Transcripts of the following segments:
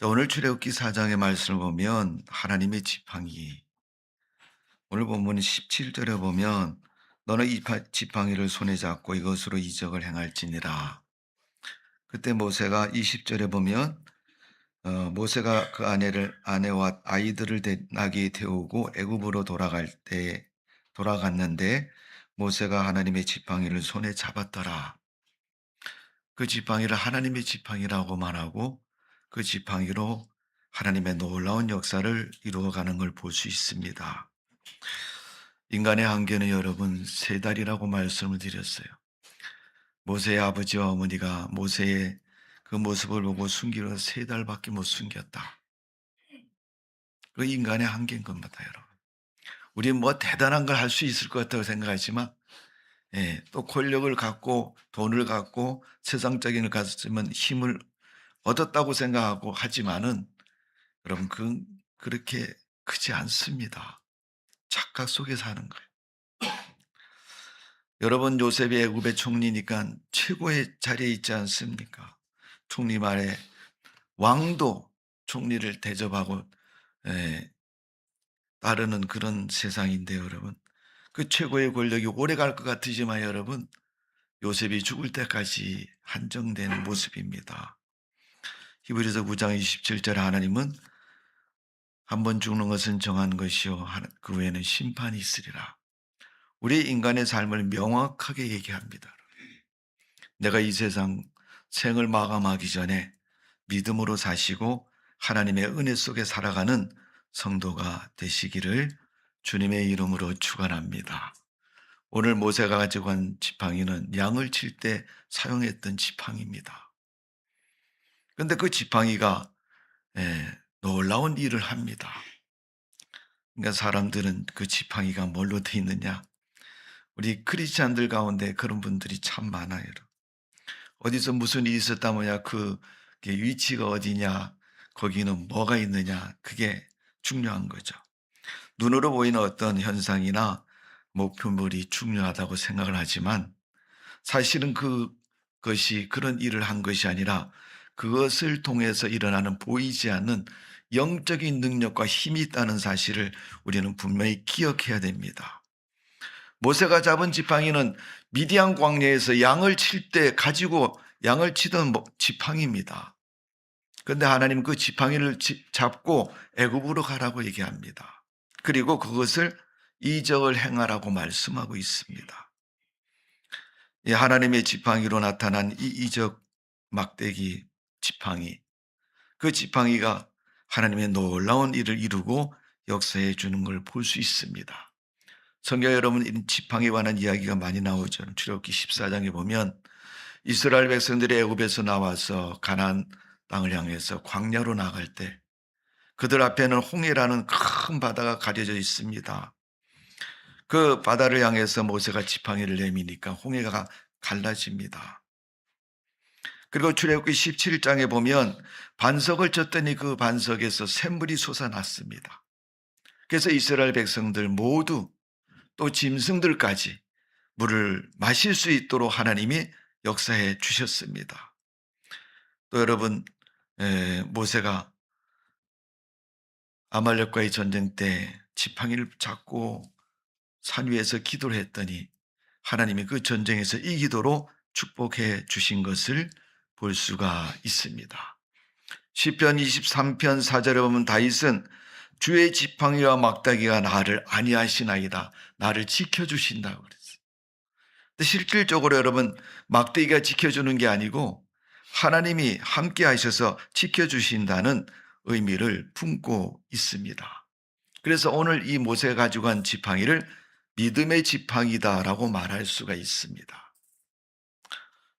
자, 오늘 출애굽기 4장의 말씀을 보면 하나님의 지팡이, 오늘 본문 17절에 보면 너는 이 지팡이를 손에 잡고 이것으로 이적을 행할지니라. 그때 모세가 20절에 보면 모세가 그 아내와 아이들을 나귀에 태우고 애굽으로 돌아갔는데 모세가 하나님의 지팡이를 손에 잡았더라. 그 지팡이를 하나님의 지팡이라고 말하고 그 지팡이로 하나님의 놀라운 역사를 이루어가는 걸 볼 수 있습니다. 인간의 한계는 여러분 세 달이라고 말씀을 드렸어요. 모세의 아버지와 어머니가 모세의 그 모습을 보고 숨기려 세 달밖에 못 숨겼다. 그 인간의 한계인 겁니다, 여러분. 우리 뭐 대단한 걸 할 수 있을 것 같다고 생각하지만 또 권력을 갖고 돈을 갖고 세상적인 걸 가졌으면 힘을 얻었다고 생각하고 하지만은 여러분 그렇게 크지 않습니다. 착각 속에 사는 거예요. 여러분 요셉이 애굽의 총리니까 최고의 자리에 있지 않습니까? 총리 말에 왕도 총리를 대접하고 따르는 그런 세상인데요, 여러분. 그 최고의 권력이 오래 갈 것 같으지만 여러분 요셉이 죽을 때까지 한정된 모습입니다. 히브리서 9장 27절에 하나님은 한 번 죽는 것은 정한 것이요 그 후에는 심판이 있으리라. 우리 인간의 삶을 명확하게 얘기합니다. 내가 이 세상 생을 마감하기 전에 믿음으로 사시고 하나님의 은혜 속에 살아가는 성도가 되시기를 주님의 이름으로 축원합니다. 오늘 모세가 가지고 간 지팡이는 양을 칠 때 사용했던 지팡이입니다. 그런데 그 지팡이가 놀라운 일을 합니다. 그러니까 사람들은 그 지팡이가 뭘로 돼 있느냐? 우리 크리스찬들 가운데 그런 분들이 참 많아요. 어디서 무슨 일이 있었다면야 그 위치가 어디냐, 거기는 뭐가 있느냐, 그게 중요한 거죠. 눈으로 보이는 어떤 현상이나 목표물이 중요하다고 생각을 하지만 사실은 그것이 그런 일을 한 것이 아니라 그것을 통해서 일어나는 보이지 않는 영적인 능력과 힘이 있다는 사실을 우리는 분명히 기억해야 됩니다. 모세가 잡은 지팡이는 미디안 광야에서 양을 칠 때 가지고 양을 치던 지팡이입니다. 그런데 하나님 그 지팡이를 잡고 애굽으로 가라고 얘기합니다. 그리고 그것을 이적을 행하라고 말씀하고 있습니다. 이 하나님의 지팡이로 나타난 이 이적 막대기 지팡이, 그 지팡이가 하나님의 놀라운 일을 이루고 역사해 주는 걸 볼 수 있습니다. 성경 여러분, 이 지팡이에 관한 이야기가 많이 나오죠. 출애굽기 14장에 보면 이스라엘 백성들이 애굽에서 나와서 가나안 땅을 향해서 광야로 나갈 때 그들 앞에는 홍해라는 큰 바다가 가려져 있습니다. 그 바다를 향해서 모세가 지팡이를 내미니까 홍해가 갈라집니다. 그리고 출애굽기 17장에 보면 반석을 쳤더니 그 반석에서 샘물이 솟아났습니다. 그래서 이스라엘 백성들 모두 또 짐승들까지 물을 마실 수 있도록 하나님이 역사해 주셨습니다. 또 여러분, 모세가 아말렉과의 전쟁 때 지팡이를 잡고 산 위에서 기도를 했더니 하나님이 그 전쟁에서 이기도록 축복해 주신 것을 볼 수가 있습니다. 시편 23편 4절에 보면 다윗은 주의 지팡이와 막다기가 나를 안위하시나이다. 나를 지켜주신다고 그랬어요. 근데 실질적으로 여러분 막대기가 지켜주는 게 아니고 하나님이 함께 하셔서 지켜주신다는 의미를 품고 있습니다. 그래서 오늘 이 모세가 가지고 간 지팡이를 믿음의 지팡이다라고 말할 수가 있습니다.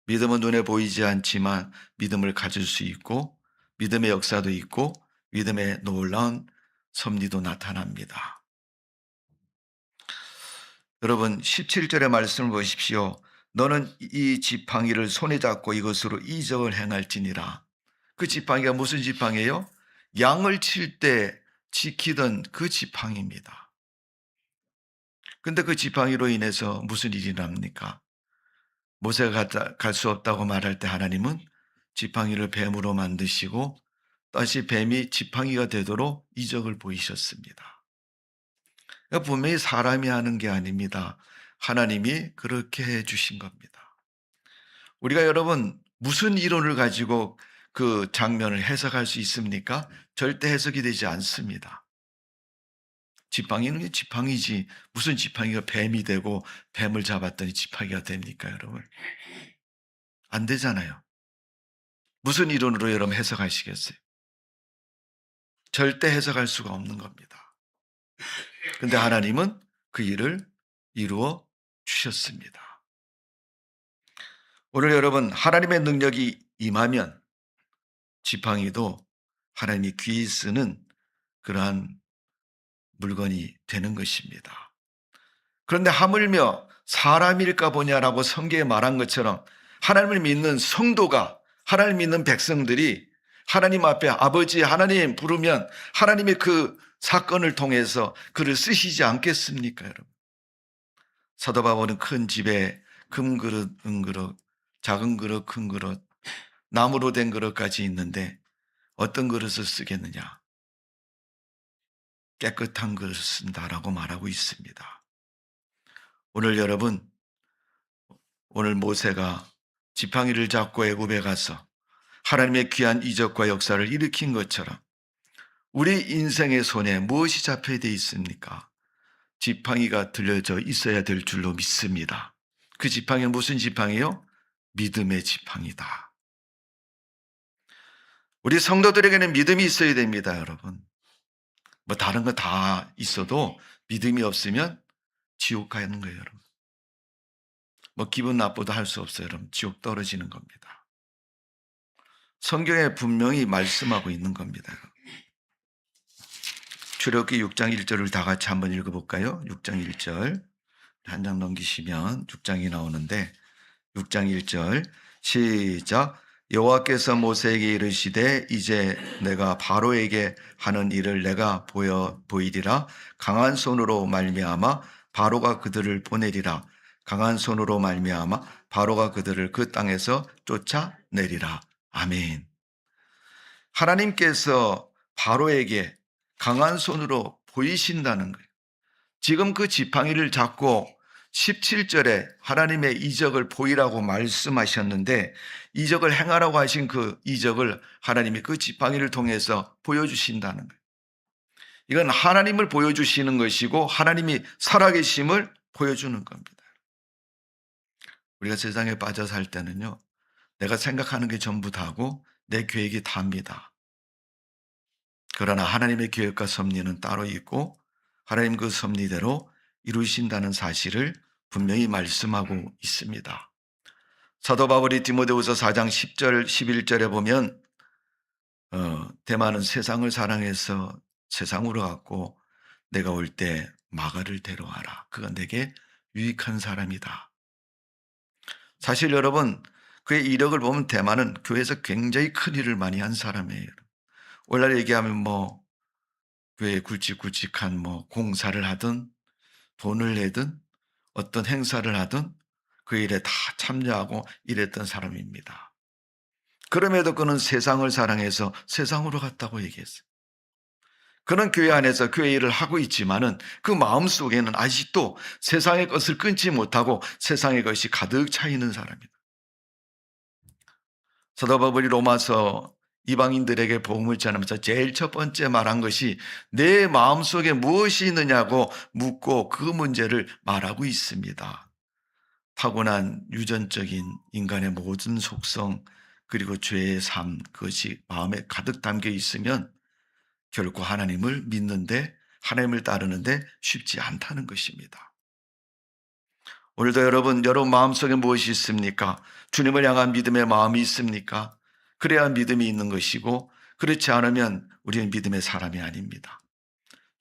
믿음은 눈에 보이지 않지만 믿음을 가질 수 있고 믿음의 역사도 있고 믿음의 놀라운 섭리도 나타납니다. 여러분 17절의 말씀을 보십시오. 너는 이 지팡이를 손에 잡고 이것으로 이적을 행할지니라. 그 지팡이가 무슨 지팡이에요? 양을 칠 때 지키던 그 지팡이입니다. 근데 그 지팡이로 인해서 무슨 일이 납니까? 모세가 갈 수 없다고 말할 때 하나님은 지팡이를 뱀으로 만드시고 다시 뱀이 지팡이가 되도록 이적을 보이셨습니다. 그러니까 분명히 사람이 하는 게 아닙니다. 하나님이 그렇게 해 주신 겁니다. 우리가 여러분 무슨 이론을 가지고 그 장면을 해석할 수 있습니까? 절대 해석이 되지 않습니다. 지팡이는 지팡이지 무슨 지팡이가 뱀이 되고 뱀을 잡았더니 지팡이가 됩니까, 여러분? 안 되잖아요. 무슨 이론으로 여러분 해석하시겠어요? 절대 해석할 수가 없는 겁니다. 근데 하나님은 그 일을 이루어 주셨습니다. 오늘 여러분 하나님의 능력이 임하면 지팡이도 하나님이 귀히 쓰는 그러한 물건이 되는 것입니다. 그런데 하물며 사람일까 보냐라고 성경에 말한 것처럼 하나님을 믿는 성도가, 하나님 믿는 백성들이 하나님 앞에 아버지 하나님 부르면 하나님의 그 사건을 통해서 그를 쓰시지 않겠습니까, 여러분? 사도 바울은 큰 집에 금그릇, 은그릇, 작은 그릇, 큰 그릇, 나무로 된 그릇까지 있는데 어떤 그릇을 쓰겠느냐? 깨끗한 그릇을 쓴다라고 말하고 있습니다. 오늘 여러분, 오늘 모세가 지팡이를 잡고 애굽에 가서 하나님의 귀한 이적과 역사를 일으킨 것처럼 우리 인생의 손에 무엇이 잡혀야 돼 있습니까? 지팡이가 들려져 있어야 될 줄로 믿습니다. 그 지팡이는 무슨 지팡이요? 믿음의 지팡이다. 우리 성도들에게는 믿음이 있어야 됩니다, 여러분. 뭐 다른 거 다 있어도 믿음이 없으면 지옥 가는 거예요, 여러분. 뭐 기분 나쁘다 할 수 없어요, 여러분. 지옥 떨어지는 겁니다. 성경에 분명히 말씀하고 있는 겁니다. 출애굽기 6장 1절을 다 같이 한번 읽어볼까요? 6장 1절 한 장 넘기시면 6장이 나오는데 6장 1절 시작. 여호와께서 모세에게 이르시되 이제 내가 바로에게 하는 일을 내가 보이리라. 강한 손으로 말미암아 바로가 그들을 보내리라. 강한 손으로 말미암아 바로가 그들을 그 땅에서 쫓아내리라. 아멘. 하나님께서 바로에게 강한 손으로 보이신다는 거예요. 지금 그 지팡이를 잡고 17절에 하나님의 이적을 보이라고 말씀하셨는데 이적을 행하라고 하신 그 이적을 하나님이 그 지팡이를 통해서 보여주신다는 거예요. 이건 하나님을 보여주시는 것이고 하나님이 살아계심을 보여주는 겁니다. 우리가 세상에 빠져 살 때는요, 내가 생각하는 게 전부 다고 내 계획이 답니다. 그러나 하나님의 계획과 섭리는 따로 있고 하나님 그 섭리대로 이루신다는 사실을 분명히 말씀하고 있습니다. 사도 바울이 디모데후서 4장 10절 11절에 보면 대만은 세상을 사랑해서 세상으로 갔고 내가 올 때 마가를 데려와라. 그가 내게 유익한 사람이다. 사실 여러분 그의 이력을 보면 대만은 교회에서 굉장히 큰 일을 많이 한 사람이에요. 오늘날 얘기하면 뭐 교회에 굵직굵직한 뭐 공사를 하든 돈을 내든 어떤 행사를 하든 그 일에 다 참여하고 일했던 사람입니다. 그럼에도 그는 세상을 사랑해서 세상으로 갔다고 얘기했어요. 그는 교회 안에서 교회 일을 하고 있지만은 그 마음속에는 아직도 세상의 것을 끊지 못하고 세상의 것이 가득 차 있는 사람입니다. 사도 바울이 로마서 이방인들에게 복음을 전하면서 제일 첫 번째 말한 것이 내 마음속에 무엇이 있느냐고 묻고 그 문제를 말하고 있습니다. 타고난 유전적인 인간의 모든 속성 그리고 죄의 삶 그것이 마음에 가득 담겨 있으면 결코 하나님을 믿는데 하나님을 따르는데 쉽지 않다는 것입니다. 오늘도 여러분 마음속에 무엇이 있습니까? 주님을 향한 믿음의 마음이 있습니까? 그래야 믿음이 있는 것이고 그렇지 않으면 우리는 믿음의 사람이 아닙니다.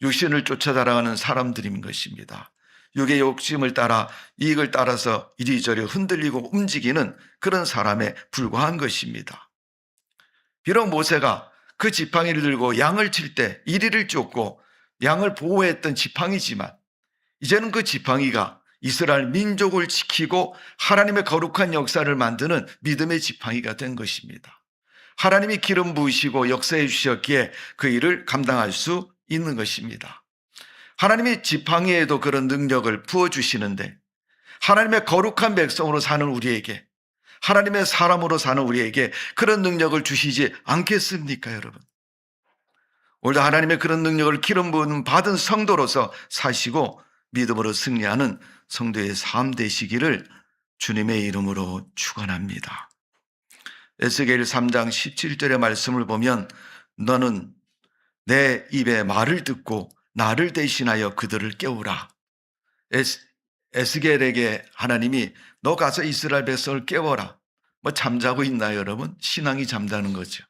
육신을 쫓아 달아가는 사람들인 것입니다. 육의 욕심을 따라 이익을 따라서 이리저리 흔들리고 움직이는 그런 사람에 불과한 것입니다. 비록 모세가 그 지팡이를 들고 양을 칠 때 이리를 쫓고 양을 보호했던 지팡이지만 이제는 그 지팡이가 이스라엘 민족을 지키고 하나님의 거룩한 역사를 만드는 믿음의 지팡이가 된 것입니다. 하나님이 기름 부으시고 역사해 주셨기에 그 일을 감당할 수 있는 것입니다. 하나님이 지팡이에도 그런 능력을 부어주시는데 하나님의 거룩한 백성으로 사는 우리에게, 하나님의 사람으로 사는 우리에게 그런 능력을 주시지 않겠습니까, 여러분? 오늘도 하나님의 그런 능력을 기름 부음 받은 성도로서 사시고 믿음으로 승리하는 성도의 삶 되시기를 주님의 이름으로 축원합니다. 에스겔 3장 17절의 말씀을 보면 너는 내 입의 말을 듣고 나를 대신하여 그들을 깨우라. 에스겔에게 하나님이 너 가서 이스라엘 백성을 깨워라. 뭐 잠자고 있나요, 여러분? 신앙이 잠자는 거죠.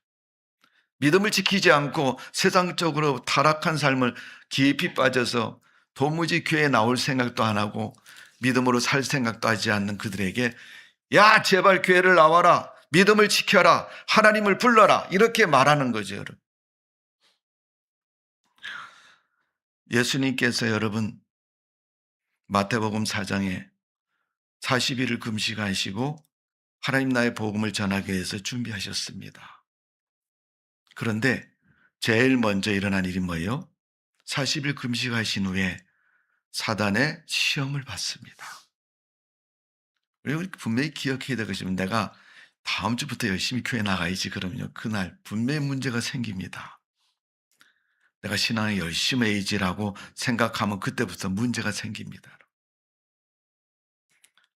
믿음을 지키지 않고 세상적으로 타락한 삶을 깊이 빠져서 도무지 교회에 나올 생각도 안 하고 믿음으로 살 생각도 하지 않는 그들에게 야, 제발 교회를 나와라. 믿음을 지켜라. 하나님을 불러라. 이렇게 말하는 거죠, 여러분. 예수님께서 여러분 마태복음 4장에 40일을 금식하시고 하나님 나의 복음을 전하기 위해서 준비하셨습니다. 그런데 제일 먼저 일어난 일이 뭐예요? 40일 금식하신 후에 사단의 시험을 받습니다. 우리 분명히 기억해야 될 것이면 내가 다음 주부터 열심히 교회 나가야지 그러면요. 그날 분명히 문제가 생깁니다. 내가 신앙에 열심히 해야지라고 생각하면 그때부터 문제가 생깁니다.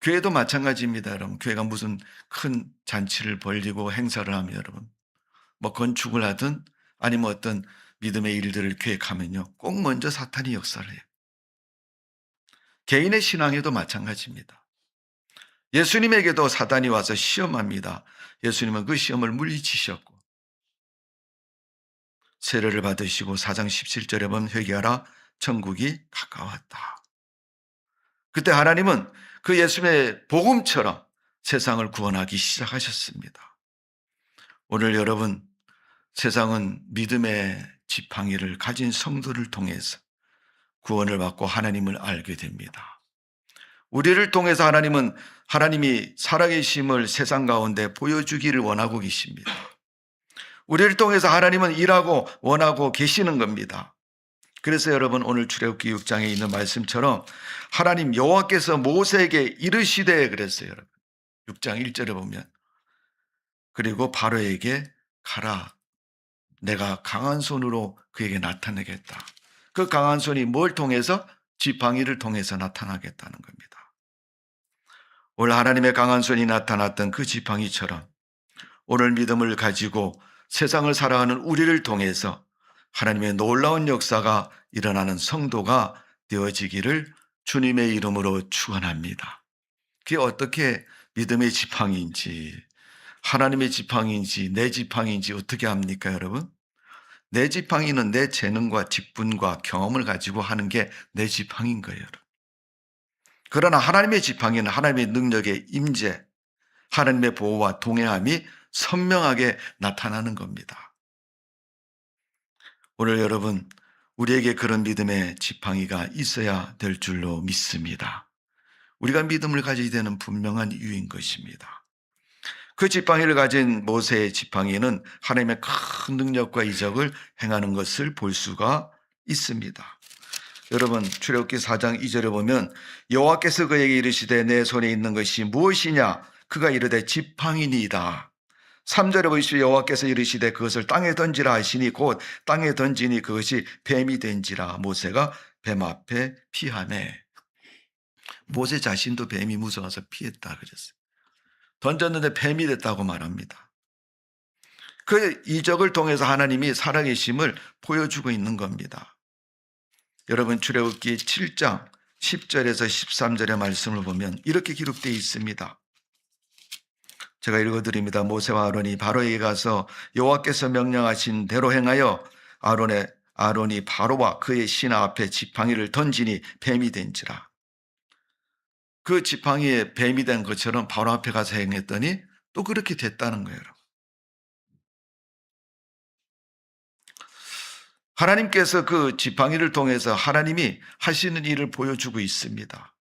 교회도 마찬가지입니다, 여러분. 교회가 무슨 큰 잔치를 벌리고 행사를 하면 여러분, 뭐 건축을 하든 아니면 어떤 믿음의 일들을 계획하면요. 꼭 먼저 사탄이 역사를 해요. 개인의 신앙에도 마찬가지입니다. 예수님에게도 사단이 와서 시험합니다. 예수님은 그 시험을 물리치셨고 세례를 받으시고 4장 17절에 보면 회개하라 천국이 가까웠다. 그때 하나님은 그 예수님의 복음처럼 세상을 구원하기 시작하셨습니다. 오늘 여러분 세상은 믿음의 지팡이를 가진 성도를 통해서 구원을 받고 하나님을 알게 됩니다. 우리를 통해서 하나님은 하나님이 살아계심을 세상 가운데 보여주기를 원하고 계십니다. 우리를 통해서 하나님은 일하고 원하고 계시는 겁니다. 그래서 여러분 오늘 출애굽기 6장에 있는 말씀처럼 하나님 여호와께서 모세에게 이르시되 그랬어요. 여러분 6장 1절에 보면 그리고 바로에게 가라 내가 강한 손으로 그에게 나타내겠다. 그 강한 손이 뭘 통해서? 지팡이를 통해서 나타나겠다는 겁니다. 오늘 하나님의 강한 손이 나타났던 그 지팡이처럼 오늘 믿음을 가지고 세상을 살아가는 우리를 통해서 하나님의 놀라운 역사가 일어나는 성도가 되어지기를 주님의 이름으로 축원합니다. 그게 어떻게 믿음의 지팡이인지 하나님의 지팡이인지 내 지팡이인지 어떻게 합니까, 여러분? 내 지팡이는 내 재능과 직분과 경험을 가지고 하는 게 내 지팡이인 거예요. 그러나 하나님의 지팡이는 하나님의 능력의 임재, 하나님의 보호와 동행함이 선명하게 나타나는 겁니다. 오늘 여러분 우리에게 그런 믿음의 지팡이가 있어야 될 줄로 믿습니다. 우리가 믿음을 가지게 되는 분명한 이유인 것입니다. 그 지팡이를 가진 모세의 지팡이는 하나님의 큰 능력과 이적을 행하는 것을 볼 수가 있습니다. 여러분 출애굽기 4장 2절에 보면 여호와께서 그에게 이르시되 내 손에 있는 것이 무엇이냐? 그가 이르되 지팡이니이다. 3절에 보시오 여호와께서 이르시되 그것을 땅에 던지라 하시니 곧 땅에 던지니 그것이 뱀이 된지라. 모세가 뱀 앞에 피하매. 모세 자신도 뱀이 무서워서 피했다 그랬어요. 던졌는데 뱀이 됐다고 말합니다. 그 이적을 통해서 하나님이 살아계심을 보여주고 있는 겁니다. 여러분 출애굽기 7장 10절에서 13절의 말씀을 보면 이렇게 기록되어 있습니다. 제가 읽어드립니다. 모세와 아론이 바로에게 가서 여호와께서 명령하신 대로 행하여 아론이 바로와 그의 신하 앞에 지팡이를 던지니 뱀이 된지라. 그 지팡이에 뱀이 된 것처럼 바로 앞에 가서 행했더니 또 그렇게 됐다는 거예요. 하나님께서 그 지팡이를 통해서 하나님이 하시는 일을 보여주고 있습니다.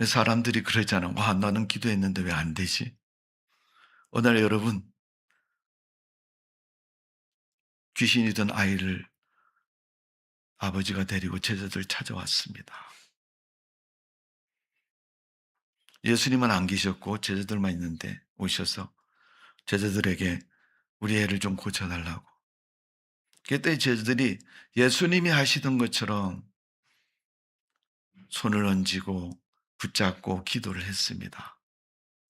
사람들이 그러잖아. 와, 나는 기도했는데 왜 안 되지? 어느 날 여러분, 귀신이 든 아이를 아버지가 데리고 제자들 찾아왔습니다. 예수님은 안 계셨고 제자들만 있는데 오셔서 제자들에게 우리 애를 좀 고쳐달라고. 그때 제자들이 예수님이 하시던 것처럼 손을 얹고 붙잡고 기도를 했습니다.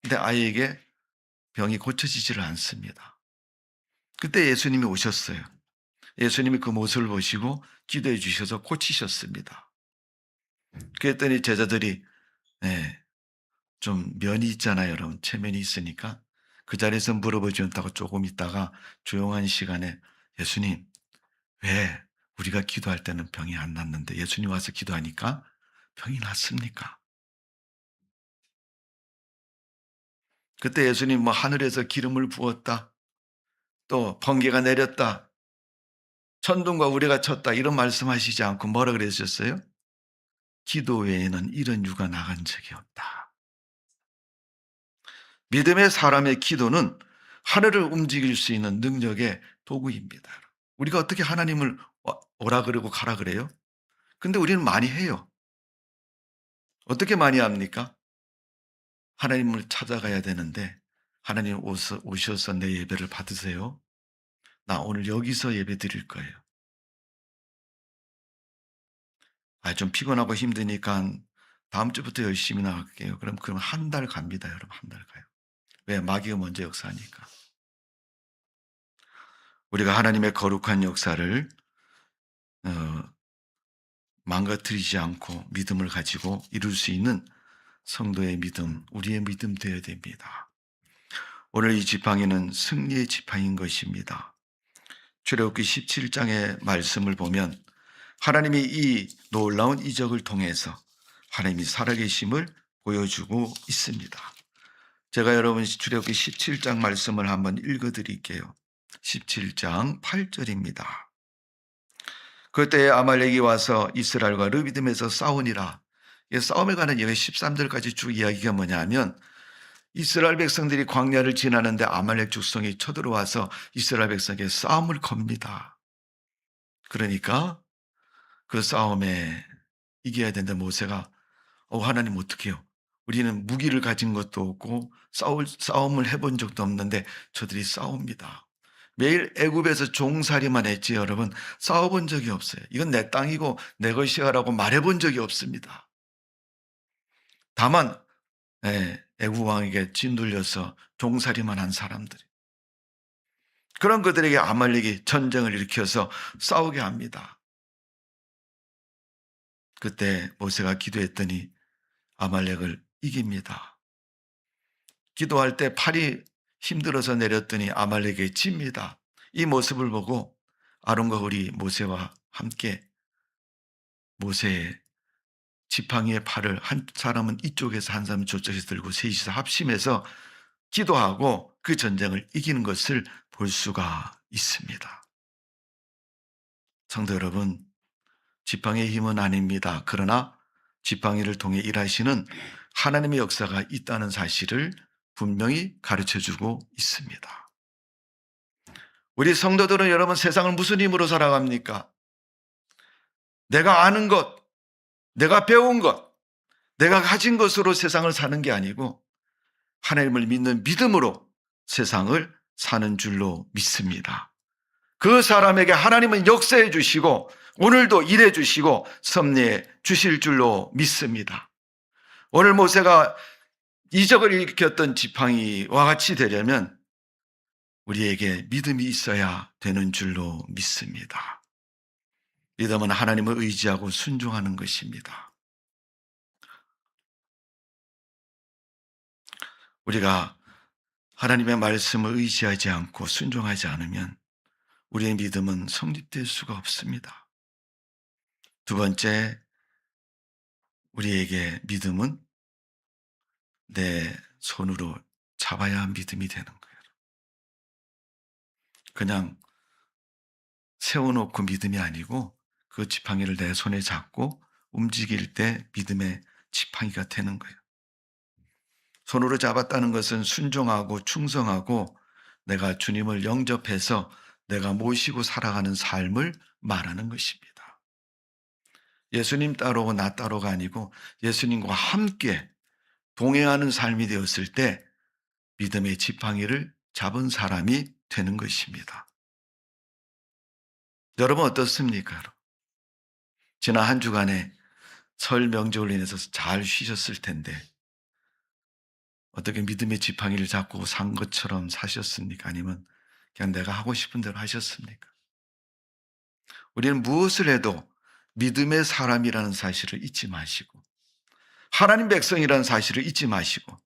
근데 아이에게 병이 고쳐지지를 않습니다. 그때 예수님이 오셨어요. 예수님이 그 모습을 보시고 기도해 주셔서 고치셨습니다. 그랬더니 제자들이 네, 좀 면이 있잖아요, 여러분. 체면이 있으니까 그 자리에서 물어보지 않다고 조금 있다가 조용한 시간에 예수님, 왜 우리가 기도할 때는 병이 안 낫는데 예수님 와서 기도하니까 병이 낫습니까? 그때 예수님 뭐 하늘에서 기름을 부었다, 또 번개가 내렸다, 천둥과 우레가 쳤다 이런 말씀하시지 않고 뭐라 그러셨어요? 기도 외에는 이런 유가 나간 적이 없다. 믿음의 사람의 기도는 하늘을 움직일 수 있는 능력의 도구입니다. 우리가 어떻게 하나님을 오라 그러고 가라 그래요? 근데 우리는 많이 해요. 어떻게 많이 합니까? 하나님을 찾아가야 되는데 하나님 오셔서 내 예배를 받으세요. 나 오늘 여기서 예배 드릴 거예요. 좀 피곤하고 힘드니까 다음 주부터 열심히 나갈게요. 그럼 한 달 갑니다, 여러분. 한 달 가요. 왜? 마귀가 먼저 역사하니까. 우리가 하나님의 거룩한 역사를 어, 망가뜨리지 않고 믿음을 가지고 이룰 수 있는 성도의 믿음, 우리의 믿음 되어야 됩니다. 오늘 이 지팡이는 승리의 지팡이인 것입니다. 출애굽기 17장의 말씀을 보면 하나님이 이 놀라운 이적을 통해서 하나님이 살아계심을 보여주고 있습니다. 제가 여러분 출애굽기 17장 말씀을 한번 읽어드릴게요. 17장 8절입니다. 그때에 아말렉이 와서 이스라엘과 르비딤에서 싸우니라. 싸움에 관한 예배 13절까지 쭉 이야기가 뭐냐면 이스라엘 백성들이 광야를 지나는데 아말렉 죽성이 쳐들어와서 이스라엘 백성에게 싸움을 겁니다. 그러니까 그 싸움에 이겨야 되는데 모세가 하나님 어떡해요? 우리는 무기를 가진 것도 없고 싸움을 해본 적도 없는데 저들이 싸웁니다. 매일 애굽에서 종살이만 했지 여러분 싸워본 적이 없어요. 이건 내 땅이고 내 것이야라고 말해본 적이 없습니다. 다만 애굽 왕에게 짓눌려서 종살이만 한 사람들이 그런 그들에게 아말렉이 전쟁을 일으켜서 싸우게 합니다. 그때 모세가 기도했더니 아말렉을 이깁니다. 기도할 때 팔이 힘들어서 내렸더니 아말렉에 집니다. 이 모습을 보고 아론과 홀이 모세와 함께 모세의 지팡이의 팔을 한 사람은 이쪽에서 한 사람은 저쪽에서 들고 셋이서 합심해서 기도하고 그 전쟁을 이기는 것을 볼 수가 있습니다. 성도 여러분, 지팡이의 힘은 아닙니다. 그러나 지팡이를 통해 일하시는 하나님의 역사가 있다는 사실을 분명히 가르쳐주고 있습니다. 우리 성도들은 여러분 세상을 무슨 힘으로 살아갑니까? 내가 아는 것, 내가 배운 것, 내가 가진 것으로 세상을 사는 게 아니고 하나님을 믿는 믿음으로 세상을 사는 줄로 믿습니다. 그 사람에게 하나님은 역사해 주시고 오늘도 일해 주시고 섭리해 주실 줄로 믿습니다. 오늘 모세가 이적을 일으켰던 지팡이와 같이 되려면 우리에게 믿음이 있어야 되는 줄로 믿습니다. 믿음은 하나님을 의지하고 순종하는 것입니다. 우리가 하나님의 말씀을 의지하지 않고 순종하지 않으면 우리의 믿음은 성립될 수가 없습니다. 두 번째, 우리에게 믿음은 내 손으로 잡아야 한 믿음이 되는 거예요. 그냥 세워놓고 믿음이 아니고 그 지팡이를 내 손에 잡고 움직일 때 믿음의 지팡이가 되는 거예요. 손으로 잡았다는 것은 순종하고 충성하고 내가 주님을 영접해서 내가 모시고 살아가는 삶을 말하는 것입니다. 예수님 따로 나 따로가 아니고 예수님과 함께 동행하는 삶이 되었을 때 믿음의 지팡이를 잡은 사람이 되는 것입니다. 여러분 어떻습니까? 지난 한 주간에 설 명절로 인해서 잘 쉬셨을 텐데 어떻게 믿음의 지팡이를 잡고 산 것처럼 사셨습니까? 아니면 그냥 내가 하고 싶은 대로 하셨습니까? 우리는 무엇을 해도 믿음의 사람이라는 사실을 잊지 마시고 하나님 백성이라는 사실을 잊지 마시고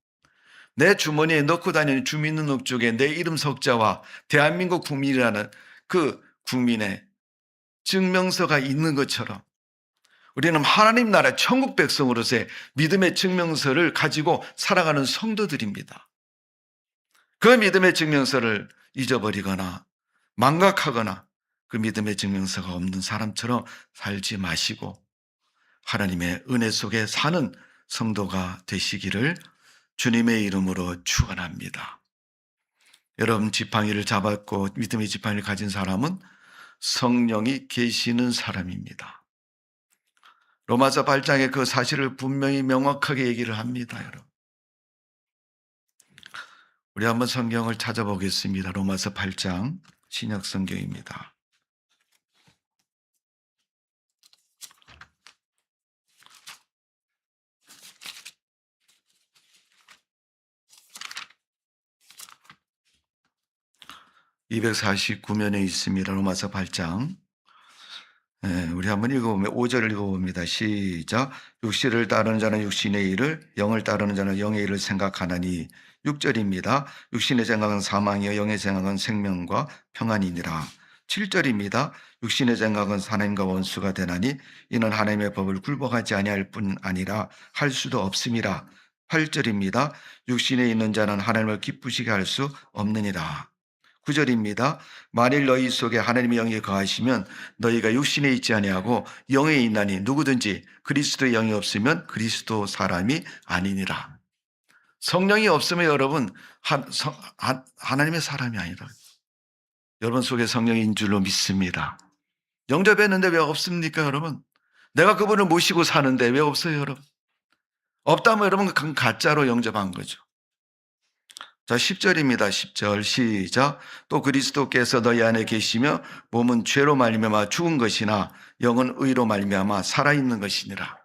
내 주머니에 넣고 다니는 주민등록증에 내 이름 석자와 대한민국 국민이라는 그 국민의 증명서가 있는 것처럼 우리는 하나님 나라 천국 백성으로서의 믿음의 증명서를 가지고 살아가는 성도들입니다. 그 믿음의 증명서를 잊어버리거나 망각하거나 그 믿음의 증명서가 없는 사람처럼 살지 마시고 하나님의 은혜 속에 사는 성도가 되시기를 주님의 이름으로 축원합니다. 여러분 지팡이를 잡았고 믿음의 지팡이를 가진 사람은 성령이 계시는 사람입니다. 로마서 8장에 그 사실을 분명히 명확하게 얘기를 합니다, 여러분. 우리 한번 성경을 찾아보겠습니다. 로마서 8장 신약 성경입니다. (249면에) 있습니다. 로마서 8장. 우리 한번 읽어보면 5절을 읽어봅니다. 시작. 육신을 따르는 자는 육신의 일을, 영을 따르는 자는 영의 일을 생각하나니. 6절입니다. 육신의 생각은 사망이요 영의 생각은 생명과 평안이니라. 7절입니다. 육신의 생각은 하나님과 원수가 되나니 이는 하나님의 법을 굴복하지 아니할 뿐 아니라 할 수도 없음이라. 8절입니다. 육신에 있는 자는 하나님을 기쁘시게 할 수 없느니라. 9절입니다. 만일 너희 속에 하나님의 영이 거하시면 너희가 육신에 있지 아니하고 영에 있나니 누구든지 그리스도의 영이 없으면 그리스도 사람이 아니니라. 성령이 없으면 여러분 하나님의 사람이 아니라 여러분 속에 성령이 있는 줄로 믿습니다. 영접했는데 왜 없습니까 여러분? 내가 그분을 모시고 사는데 왜 없어요 여러분? 없다면 여러분 그건 가짜로 영접한 거죠. 자, 10절입니다. 10절 시작. 또 그리스도께서 너희 안에 계시며 몸은 죄로 말미암아 죽은 것이나 영은 의로 말미암아 살아있는 것이니라.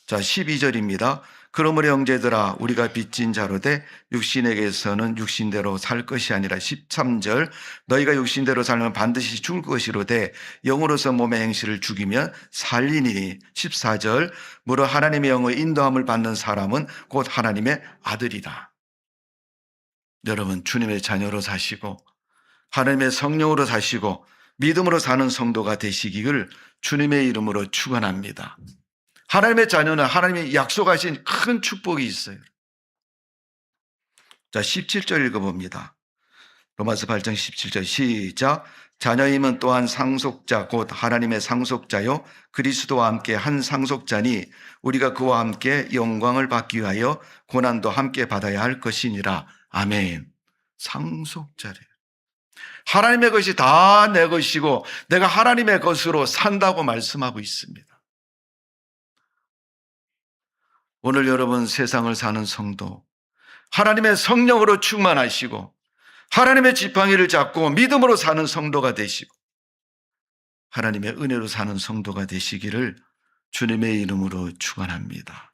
자, 12절입니다. 그러므로 형제들아 우리가 빚진 자로 돼 육신에게서는 육신대로 살 것이 아니라. 13절 너희가 육신대로 살면 반드시 죽을 것이로 돼 영으로서 몸의 행실을 죽이면 살리니. 14절 무릇 하나님의 영의 인도함을 받는 사람은 곧 하나님의 아들이다. 여러분 주님의 자녀로 사시고 하나님의 성령으로 사시고 믿음으로 사는 성도가 되시기를 주님의 이름으로 축원합니다. 하나님의 자녀는 하나님이 약속하신 큰 축복이 있어요. 자, 17절 읽어봅니다. 로마서 8장 17절 시작. 자녀임은 또한 상속자 곧 하나님의 상속자요 그리스도와 함께 한 상속자니 우리가 그와 함께 영광을 받기 위하여 고난도 함께 받아야 할 것이니라. 아멘. 상속자래요. 하나님의 것이 다 내 것이고 내가 하나님의 것으로 산다고 말씀하고 있습니다. 오늘 여러분 세상을 사는 성도 하나님의 성령으로 충만하시고 하나님의 지팡이를 잡고 믿음으로 사는 성도가 되시고 하나님의 은혜로 사는 성도가 되시기를 주님의 이름으로 축원합니다.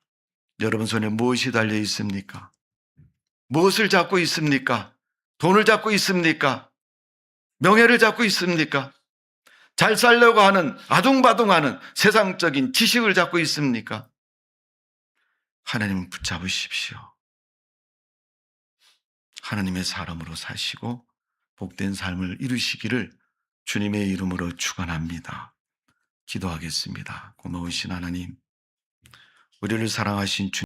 여러분 손에 무엇이 달려 있습니까? 무엇을 잡고 있습니까? 돈을 잡고 있습니까? 명예를 잡고 있습니까? 잘 살려고 하는 아둥바둥하는 세상적인 지식을 잡고 있습니까? 하나님은 붙잡으십시오. 하나님의 사람으로 사시고 복된 삶을 이루시기를 주님의 이름으로 축원합니다. 기도하겠습니다. 고마우신 하나님, 우리를 사랑하신 주님